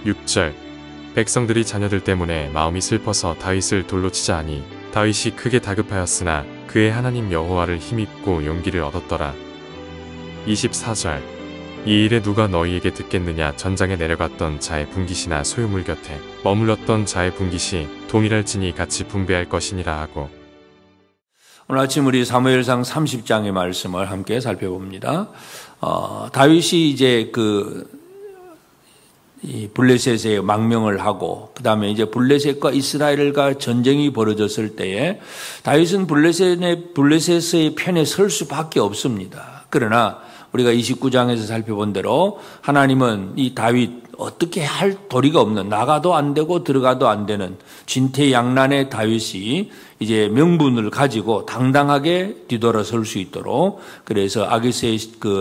6절 백성들이 자녀들 때문에 마음이 슬퍼서 다윗을 돌로 치자 하니 다윗이 크게 다급하였으나 그의 하나님 여호와를 힘입고 용기를 얻었더라. 24절 이 일에 누가 너희에게 듣겠느냐. 전장에 내려갔던 자의 분깃이나 소유물 곁에 머물렀던 자의 분깃이 동일할지니 같이 분배할 것이니라 하고. 오늘 아침 우리 사무엘상 30장의 말씀을 함께 살펴봅니다. 다윗이 이제 이 블레셋에 망명을 하고 그 다음에 이제 블레셋과 이스라엘과 전쟁이 벌어졌을 때에 다윗은 블레셋의 편에 설 수밖에 없습니다. 그러나 우리가 29장에서 살펴본 대로 하나님은 이 다윗 어떻게 할 도리가 없는, 나가도 안 되고 들어가도 안 되는 진퇴양난의 다윗이 이제 명분을 가지고 당당하게 뒤돌아설 수 있도록, 그래서 아기스의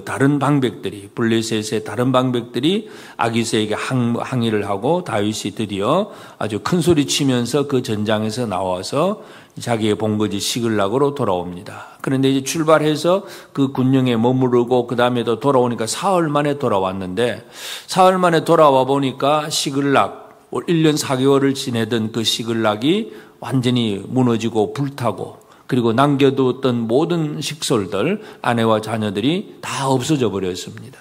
다른 방백들이, 블레셋의 다른 방백들이 아기스에게 항의를 하고 다윗이 드디어 아주 큰 소리 치면서 그 전장에서 나와서 자기의 본거지 시글락으로 돌아옵니다. 그런데 이제 출발해서 그 군영에 머무르고 그 다음에도 돌아오니까 사흘 만에 돌아왔는데, 사흘 만에 돌아와 보니까 시글락, 1년 4개월을 지내던 그 시글락이 완전히 무너지고 불타고, 그리고 남겨두었던 모든 식솔들, 아내와 자녀들이 다 없어져 버렸습니다.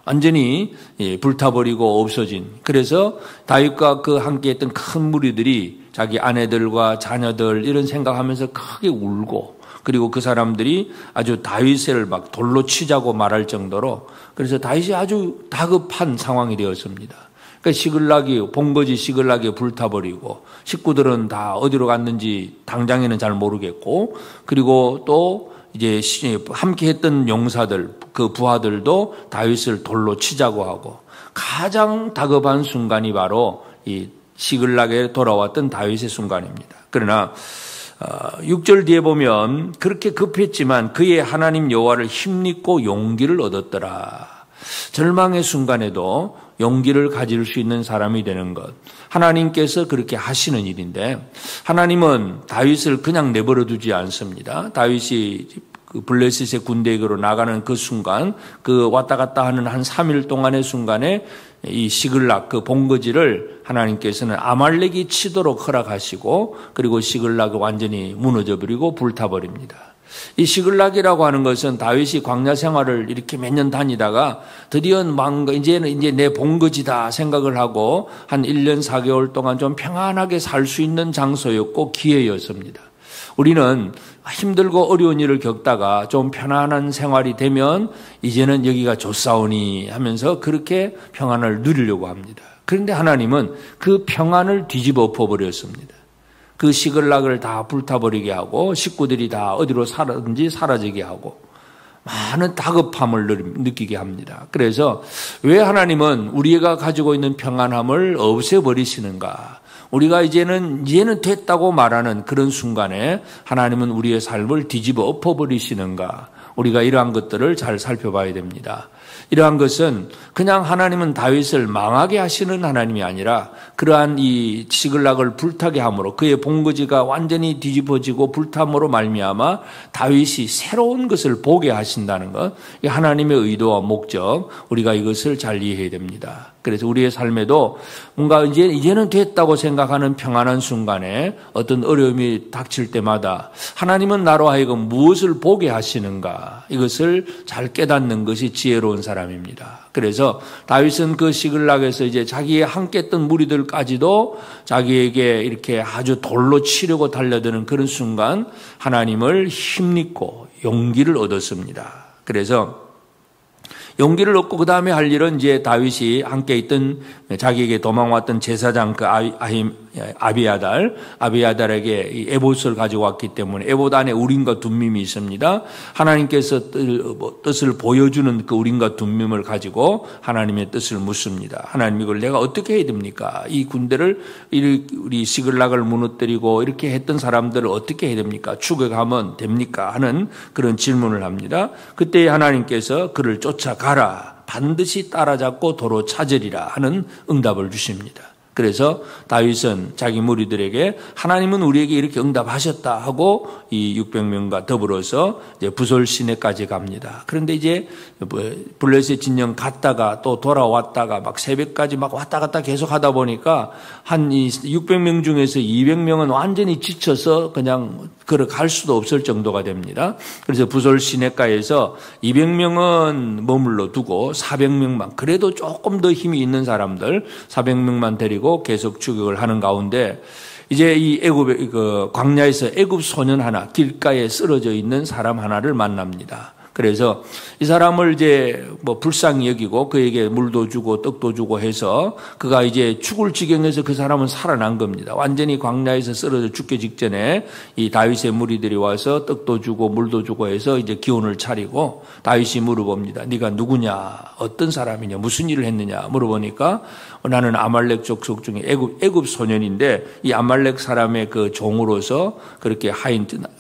완전히 불타버리고 없어진. 그래서 다윗과 그 함께했던 큰 무리들이 자기 아내들과 자녀들 이런 생각하면서 크게 울고, 그리고 그 사람들이 아주 다윗을 막 돌로 치자고 말할 정도로, 그래서 다윗이 아주 다급한 상황이 되었습니다. 그러니까 시글락이, 본거지 시글락이 불타버리고, 식구들은 다 어디로 갔는지 당장에는 잘 모르겠고, 그리고 또 이제 함께 했던 용사들, 그 부하들도 다윗을 돌로 치자고 하고, 가장 다급한 순간이 바로 이 시글락에 돌아왔던 다윗의 순간입니다. 그러나 6절 뒤에 보면 그렇게 급했지만 그의 하나님 여호와를 힘입고 용기를 얻었더라. 절망의 순간에도 용기를 가질 수 있는 사람이 되는 것, 하나님께서 그렇게 하시는 일인데, 하나님은 다윗을 그냥 내버려 두지 않습니다. 다윗이 그 블레셋의 군대에게로 나가는 그 순간, 그 왔다 갔다 하는 한 3일 동안의 순간에 이 시글락, 그 본거지를 하나님께서는 아말렉이 치도록 허락하시고, 그리고 시글락이 완전히 무너져버리고 불타버립니다. 이 시글락이라고 하는 것은 다윗이 광야 생활을 이렇게 몇 년 다니다가 드디어 이제 내 본거지다 생각을 하고 한 1년 4개월 동안 좀 평안하게 살 수 있는 장소였고 기회였습니다. 우리는 힘들고 어려운 일을 겪다가 좀 편안한 생활이 되면 이제는 여기가 좋사오니 하면서 그렇게 평안을 누리려고 합니다. 그런데 하나님은 그 평안을 뒤집어 엎어버렸습니다. 그 시글락을 다 불타버리게 하고 식구들이 다 어디로 살았는지 사라지게 하고 많은 다급함을 느끼게 합니다. 그래서 왜 하나님은 우리가 가지고 있는 평안함을 없애버리시는가? 우리가 이제는 됐다고 말하는 그런 순간에 하나님은 우리의 삶을 뒤집어 엎어버리시는가? 우리가 이러한 것들을 잘 살펴봐야 됩니다. 이러한 것은 그냥 하나님은 다윗을 망하게 하시는 하나님이 아니라 그러한 이 시글락을 불타게 함으로 그의 본거지가 완전히 뒤집어지고 불탐으로 말미암아 다윗이 새로운 것을 보게 하신다는 것, 이 하나님의 의도와 목적, 우리가 이것을 잘 이해해야 됩니다. 그래서 우리의 삶에도 뭔가 이제는 됐다고 생각하는 평안한 순간에 어떤 어려움이 닥칠 때마다 하나님은 나로 하여금 무엇을 보게 하시는가, 이것을 잘 깨닫는 것이 지혜로운 사람입니다. 그래서 다윗은 그 시글락에서 이제 자기의 함께 했던 무리들까지도 자기에게 이렇게 아주 돌로 치려고 달려드는 그런 순간 하나님을 힘입고 용기를 얻었습니다. 그래서 용기를 얻고 그 다음에 할 일은 이제 다윗이 함께 있던 자기에게 도망왔던 제사장 그 아비아달에게 에봇을 가지고 왔기 때문에 에봇 안에 우림과 둠밈이 있습니다. 하나님께서 뜻을 보여주는 그 우림과 둠밈을 가지고 하나님의 뜻을 묻습니다. 하나님, 이걸 내가 어떻게 해야 됩니까? 이 군대를 우리 시글락을 무너뜨리고 이렇게 했던 사람들을 어떻게 해야 됩니까? 추격하면 됩니까? 하는 그런 질문을 합니다. 그때 하나님께서 그를 쫓아가라, 반드시 따라잡고 도로 찾으리라 하는 응답을 주십니다. 그래서 다윗은 자기 무리들에게 하나님은 우리에게 이렇게 응답하셨다 하고 이 600명과 더불어서 이제 부솔 시내까지 갑니다. 그런데 이제 블레셋 진영 갔다가 또 돌아왔다가 막 새벽까지 막 왔다 갔다 계속 하다 보니까 한 600명 중에서 200명은 완전히 지쳐서 그냥 걸어갈 수도 없을 정도가 됩니다. 그래서 부솔 시내가에서 200명은 머물러 두고 400명만, 그래도 조금 더 힘이 있는 사람들 400명만 데리고 계속 추격을 하는 가운데 이제 이 애굽의 광야에서 애굽 소년 하나, 길가에 쓰러져 있는 사람 하나를 만납니다. 그래서 이 사람을 이제 불쌍히 여기고 그에게 물도 주고 떡도 주고 해서 그가 이제 죽을 지경에서 그 사람은 살아난 겁니다. 완전히 광야에서 쓰러져 죽기 직전에 이 다윗의 무리들이 와서 떡도 주고 물도 주고 해서 이제 기운을 차리고 다윗이 물어봅니다. 네가 누구냐? 어떤 사람이냐? 무슨 일을 했느냐? 물어보니까 나는 아말렉 족속 중에 애굽 소년인데 이 아말렉 사람의 그 종으로서 그렇게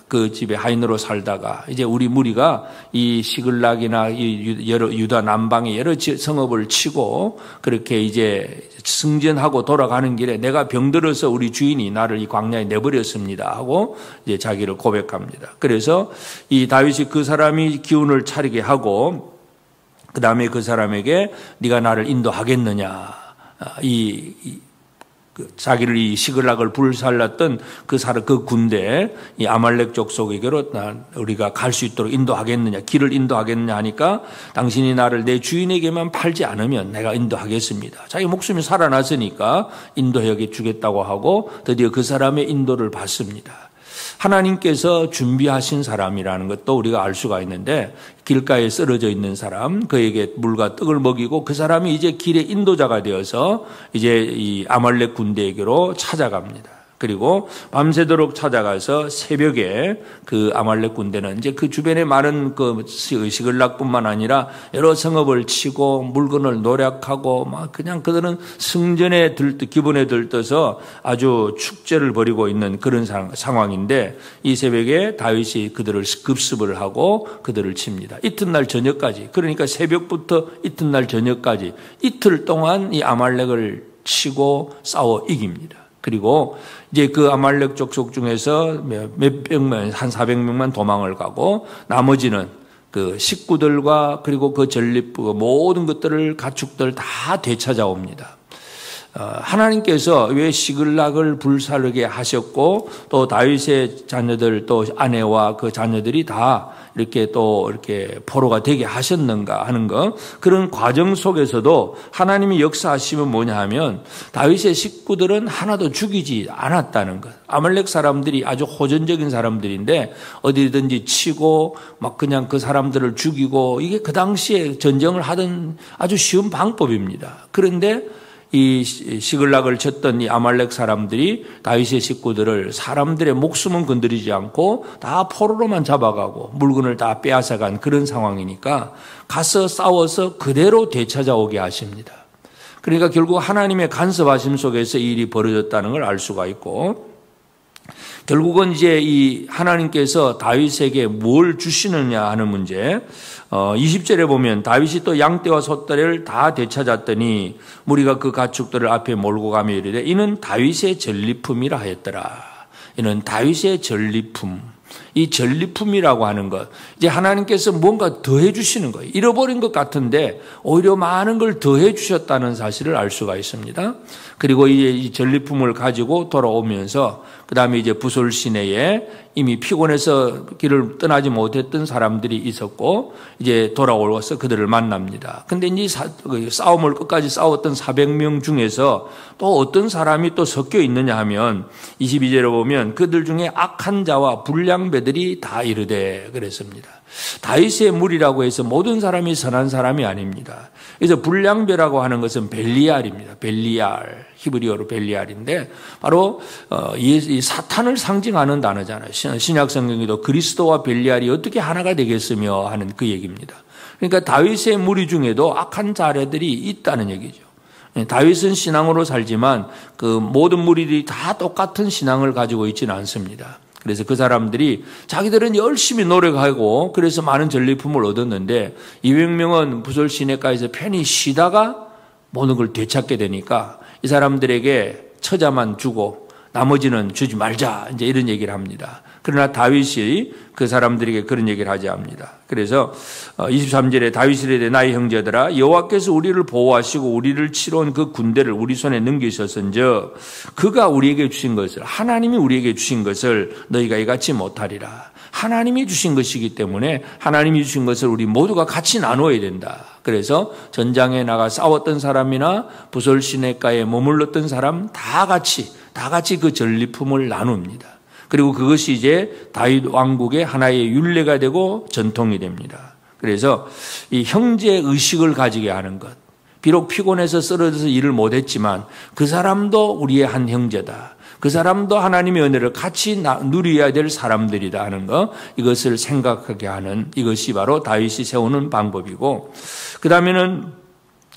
그 집에 하인으로 살다가 이제 우리 무리가 이 시글락이나 이 유다 남방의 여러 성읍을 치고 그렇게 이제 승전하고 돌아가는 길에 내가 병들어서 우리 주인이 나를 이 광야에 내버렸습니다 하고 이제 자기를 고백합니다. 그래서 이 다윗이 그 사람이 기운을 차리게 하고 그 다음에 그 사람에게 네가 나를 인도하겠느냐, 자기를 이 시글락을 불살랐던 그 군대, 이 아말렉 족속에게로 우리가 갈 수 있도록 인도하겠느냐, 길을 인도하겠느냐 하니까 당신이 나를 내 주인에게만 팔지 않으면 내가 인도하겠습니다. 자기 목숨이 살아났으니까 인도해 주겠다고 하고 드디어 그 사람의 인도를 받습니다. 하나님께서 준비하신 사람이라는 것도 우리가 알 수가 있는데 길가에 쓰러져 있는 사람, 그에게 물과 떡을 먹이고 그 사람이 이제 길의 인도자가 되어서 이제 이 아말렉 군대에게로 찾아갑니다. 그리고 밤새도록 찾아가서 새벽에 그 아말렉 군대는 이제 그 주변에 많은 그 시글락뿐만 아니라 여러 성읍을 치고 물건을 노략하고 막 그냥 그들은 승전에 기분에 들떠서 아주 축제를 벌이고 있는 그런 상황인데 이 새벽에 다윗이 그들을 급습을 하고 그들을 칩니다. 이튿날 저녁까지, 그러니까 새벽부터 이튿날 저녁까지 이틀 동안 이 아말렉을 치고 싸워 이깁니다. 그리고 이제 그 아말렉 족속 중에서 몇백 명, 한 400명만 도망을 가고 나머지는 그 식구들과 그리고 그 전립부 모든 것들을 가축들 다 되찾아옵니다. 하나님께서 왜 시글락을 불사르게 하셨고 또 다윗의 자녀들 또 아내와 그 자녀들이 다 이렇게 또 이렇게 포로가 되게 하셨는가 하는 거, 그런 과정 속에서도 하나님이 역사하시면 뭐냐 하면 다윗의 식구들은 하나도 죽이지 않았다는 것. 아말렉 사람들이 아주 호전적인 사람들인데 어디든지 치고 막 그냥 그 사람들을 죽이고 이게 그 당시에 전쟁을 하던 아주 쉬운 방법입니다. 그런데 이 시글락을 쳤던 이 아말렉 사람들이 다윗의 식구들을 사람들의 목숨은 건드리지 않고 다 포로로만 잡아가고 물건을 다 빼앗아간 그런 상황이니까 가서 싸워서 그대로 되찾아오게 하십니다. 그러니까 결국 하나님의 간섭하심 속에서 이 일이 벌어졌다는 걸 알 수가 있고, 결국은 이제 이 하나님께서 다윗에게 뭘 주시느냐 하는 문제, 20절에 보면 다윗이 또 양떼와 소떼를 다 되찾았더니 무리가 그 가축들을 앞에 몰고 가며 이르되 이는 다윗의 전리품이라 하였더라. 이는 다윗의 전리품. 이 전리품이라고 하는 것, 이제 하나님께서 뭔가 더해 주시는 거예요. 잃어버린 것 같은데 오히려 많은 걸 더해 주셨다는 사실을 알 수가 있습니다. 그리고 이 전리품을 가지고 돌아오면서 그 다음에 이제 부솔 시내에 이미 피곤해서 길을 떠나지 못했던 사람들이 있었고 이제 돌아와서 그들을 만납니다. 근데 이제 싸움을 끝까지 싸웠던 400명 중에서 또 어떤 사람이 또 섞여 있느냐 하면 22절에 보면 그들 중에 악한 자와 불량배들이 다 이르되 그랬습니다. 다윗의 무리라고 해서 모든 사람이 선한 사람이 아닙니다. 그래서 불량배라고 하는 것은 벨리알입니다. 벨리알, 히브리어로 벨리알인데 바로 이 사탄을 상징하는 단어잖아요. 신약 성경에도 그리스도와 벨리알이 어떻게 하나가 되겠으며 하는 그 얘기입니다. 그러니까 다윗의 무리 중에도 악한 자들이 있다는 얘기죠. 다윗은 신앙으로 살지만 그 모든 무리들이 다 똑같은 신앙을 가지고 있지는 않습니다. 그래서 그 사람들이 자기들은 열심히 노력하고 그래서 많은 전리품을 얻었는데 200명은 부솔 시내가에서 편히 쉬다가 모든 걸 되찾게 되니까 이 사람들에게 처자만 주고 나머지는 주지 말자 이제 이런 얘기를 합니다. 그러나 다윗이 그 사람들에게 그런 얘기를 하지 않습니다. 그래서 23절에 다윗이 이르되 나의 형제들아 여호와께서 우리를 보호하시고 우리를 치러 온 그 군대를 우리 손에 넘기셨은즉 그가 우리에게 주신 것을 하나님이 우리에게 주신 것을 너희가 이같이 못하리라. 하나님이 주신 것이기 때문에 하나님이 주신 것을 우리 모두가 같이 나누어야 된다. 그래서 전장에 나가 싸웠던 사람이나 부솔 시내가에 머물렀던 사람 다 같이 그 전리품을 나눕니다. 그리고 그것이 이제 다윗 왕국의 하나의 율례가 되고 전통이 됩니다. 그래서 이 형제 의식을 가지게 하는 것. 비록 피곤해서 쓰러져서 일을 못했지만 그 사람도 우리의 한 형제다. 그 사람도 하나님의 은혜를 같이 누려야 될 사람들이다 하는 것. 이것을 생각하게 하는 이것이 바로 다윗이 세우는 방법이고, 그 다음에는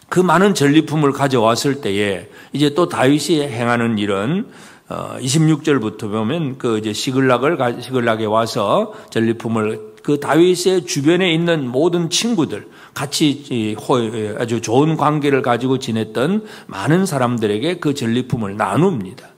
그 많은 전리품을 가져왔을 때에 이제 또 다윗이 행하는 일은 26절부터 보면 그 이제 시글락에 와서 전리품을 그 다윗의 주변에 있는 모든 친구들 같이 아주 좋은 관계를 가지고 지냈던 많은 사람들에게 그 전리품을 나눕니다.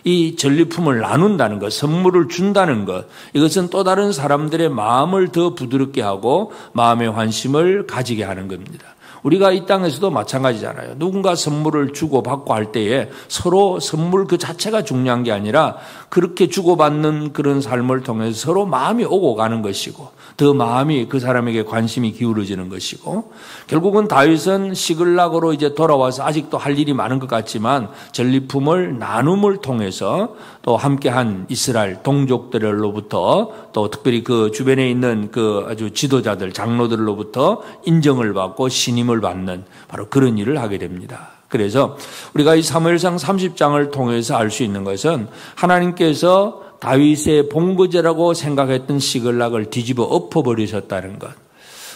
이 전리품을 나눈다는 것, 선물을 준다는 것, 이것은 또 다른 사람들의 마음을 더 부드럽게 하고 마음의 환심을 가지게 하는 겁니다. 우리가 이 땅에서도 마찬가지잖아요. 누군가 선물을 주고받고 할 때에 서로 선물 그 자체가 중요한 게 아니라 그렇게 주고받는 그런 삶을 통해서 서로 마음이 오고 가는 것이고 더 마음이 그 사람에게 관심이 기울어지는 것이고, 결국은 다윗은 시글락으로 이제 돌아와서 아직도 할 일이 많은 것 같지만 전리품을 나눔을 통해서 또 함께한 이스라엘 동족들로부터 또 특별히 그 주변에 있는 그 아주 지도자들 장로들로부터 인정을 받고 신임을 받는 바로 그런 일을 하게 됩니다. 그래서 우리가 이 사무엘상 30장을 통해서 알 수 있는 것은 하나님께서 다윗의 본거지라고 생각했던 시글락을 뒤집어 엎어버리셨다는 것.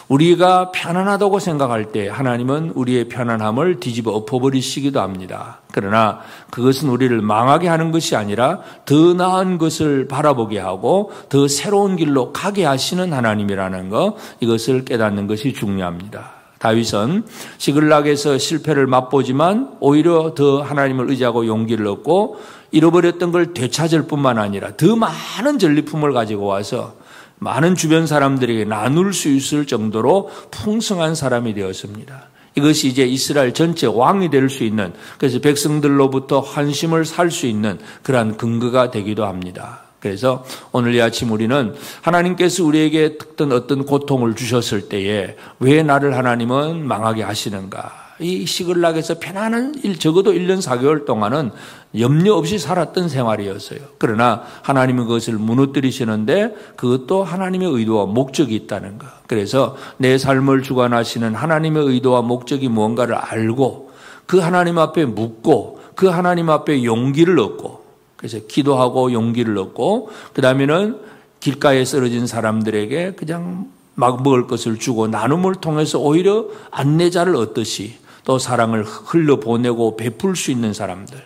우리가 편안하다고 생각할 때 하나님은 우리의 편안함을 뒤집어 엎어버리시기도 합니다. 그러나 그것은 우리를 망하게 하는 것이 아니라 더 나은 것을 바라보게 하고 더 새로운 길로 가게 하시는 하나님이라는 것, 이것을 깨닫는 것이 중요합니다. 다윗은 시글락에서 실패를 맛보지만 오히려 더 하나님을 의지하고 용기를 얻고 잃어버렸던 걸 되찾을 뿐만 아니라 더 많은 전리품을 가지고 와서 많은 주변 사람들에게 나눌 수 있을 정도로 풍성한 사람이 되었습니다. 이것이 이제 이스라엘 전체 왕이 될 수 있는, 그래서 백성들로부터 환심을 살 수 있는 그러한 근거가 되기도 합니다. 그래서 오늘 이 아침 우리는 하나님께서 우리에게 어떤 고통을 주셨을 때에 왜 나를 하나님은 망하게 하시는가? 이 시글락에서 편안한 적어도 1년 4개월 동안은 염려 없이 살았던 생활이었어요. 그러나 하나님은 그것을 무너뜨리시는데 그것도 하나님의 의도와 목적이 있다는 것. 그래서 내 삶을 주관하시는 하나님의 의도와 목적이 무언가를 알고 그 하나님 앞에 묻고 그 하나님 앞에 용기를 얻고, 그래서 기도하고 용기를 얻고, 그 다음에는 길가에 쓰러진 사람들에게 그냥 막 먹을 것을 주고 나눔을 통해서 오히려 안내자를 얻듯이 또 사랑을 흘려보내고 베풀 수 있는 사람들,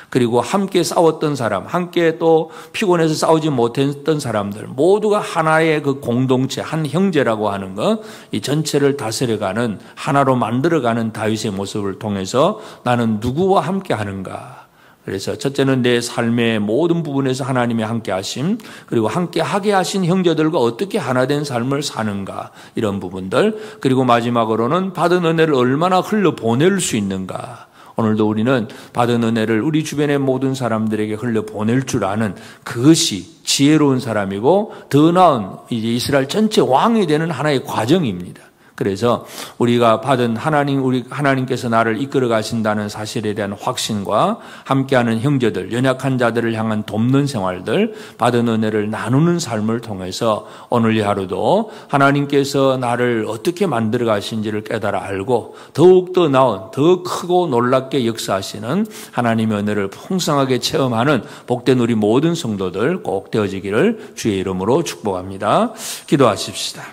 그리고 함께 싸웠던 사람, 함께 또 피곤해서 싸우지 못했던 사람들 모두가 하나의 그 공동체, 한 형제라고 하는 것, 이 전체를 다스려가는, 하나로 만들어가는 다윗의 모습을 통해서 나는 누구와 함께 하는가? 그래서 첫째는 내 삶의 모든 부분에서 하나님의 함께 하심, 그리고 함께 하게 하신 형제들과 어떻게 하나 된 삶을 사는가, 이런 부분들, 그리고 마지막으로는 받은 은혜를 얼마나 흘려보낼 수 있는가. 오늘도 우리는 받은 은혜를 우리 주변의 모든 사람들에게 흘려보낼 줄 아는 그것이 지혜로운 사람이고 더 나은 이제 이스라엘 전체 왕이 되는 하나의 과정입니다. 그래서 우리가 받은 하나님께서 나를 이끌어 가신다는 사실에 대한 확신과 함께하는 형제들, 연약한 자들을 향한 돕는 생활들, 받은 은혜를 나누는 삶을 통해서 오늘 이 하루도 하나님께서 나를 어떻게 만들어 가신지를 깨달아 알고 더욱더 나은, 더 크고 놀랍게 역사하시는 하나님의 은혜를 풍성하게 체험하는 복된 우리 모든 성도들 꼭 되어지기를 주의 이름으로 축복합니다. 기도하십시다.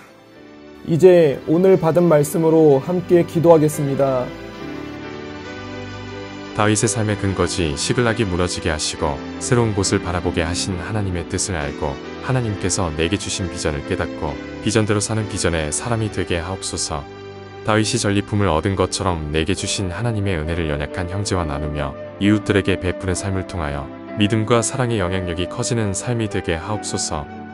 이제 오늘 받은 말씀으로 함께 기도하겠습니다. 다윗의 삶의 근거지 시글락이 무너지게 하시고 새로운 곳을 바라보게 하신 하나님의 뜻을 알고 하나님께서 내게 주신 비전을 깨닫고 비전대로 사는 비전의 사람이 되게 하옵소서. 다윗이 전리품을 얻은 것처럼 내게 주신 하나님의 은혜를 연약한 형제와 나누며 이웃들에게 베푸는 삶을 통하여 믿음과 사랑의 영향력이 커지는 삶이 되게 하옵소서.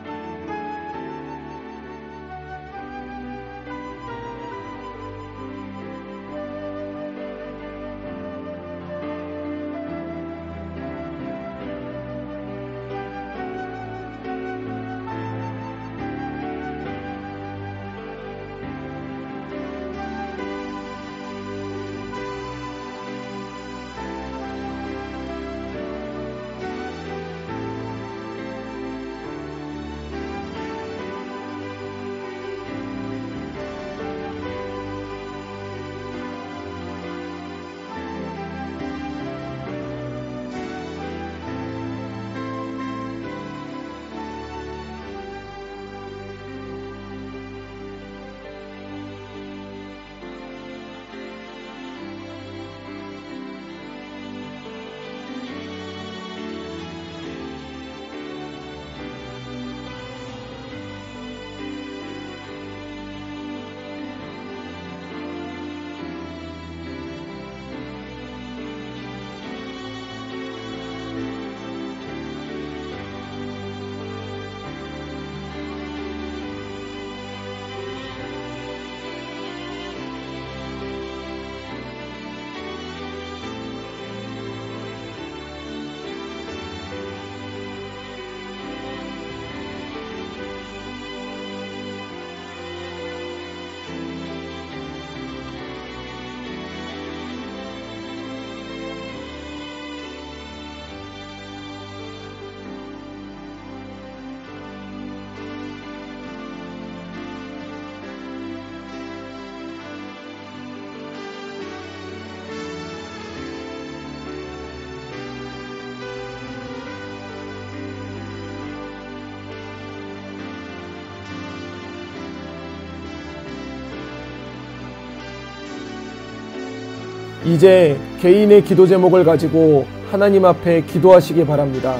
이제 개인의 기도 제목을 가지고 하나님 앞에 기도하시기 바랍니다.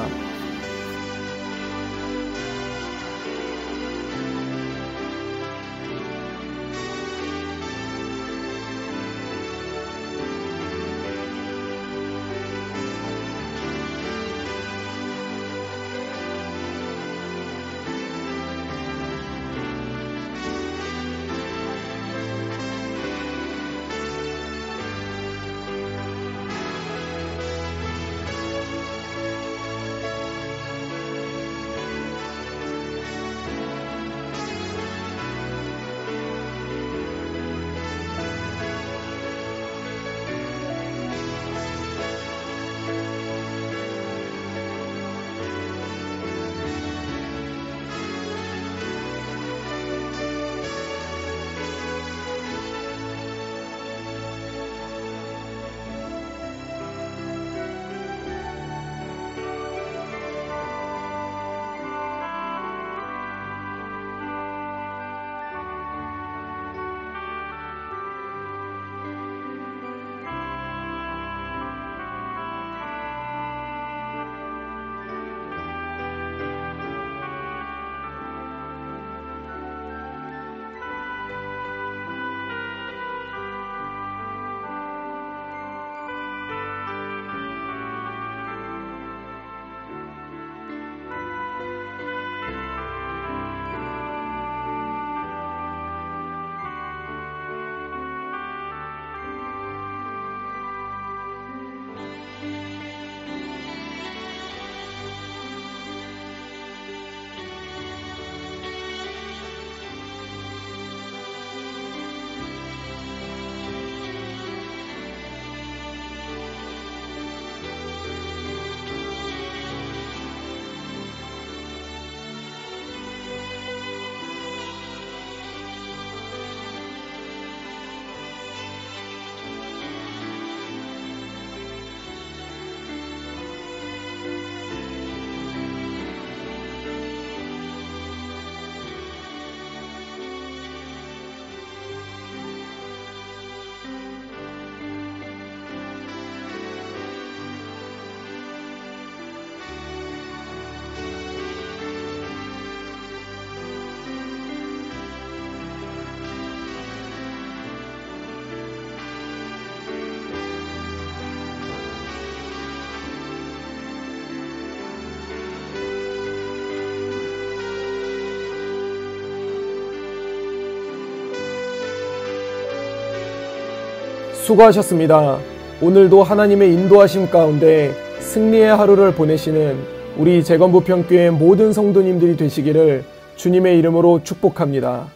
수고하셨습니다. 오늘도 하나님의 인도하심 가운데 승리의 하루를 보내시는 우리 재건부평교회 모든 성도님들이 되시기를 주님의 이름으로 축복합니다.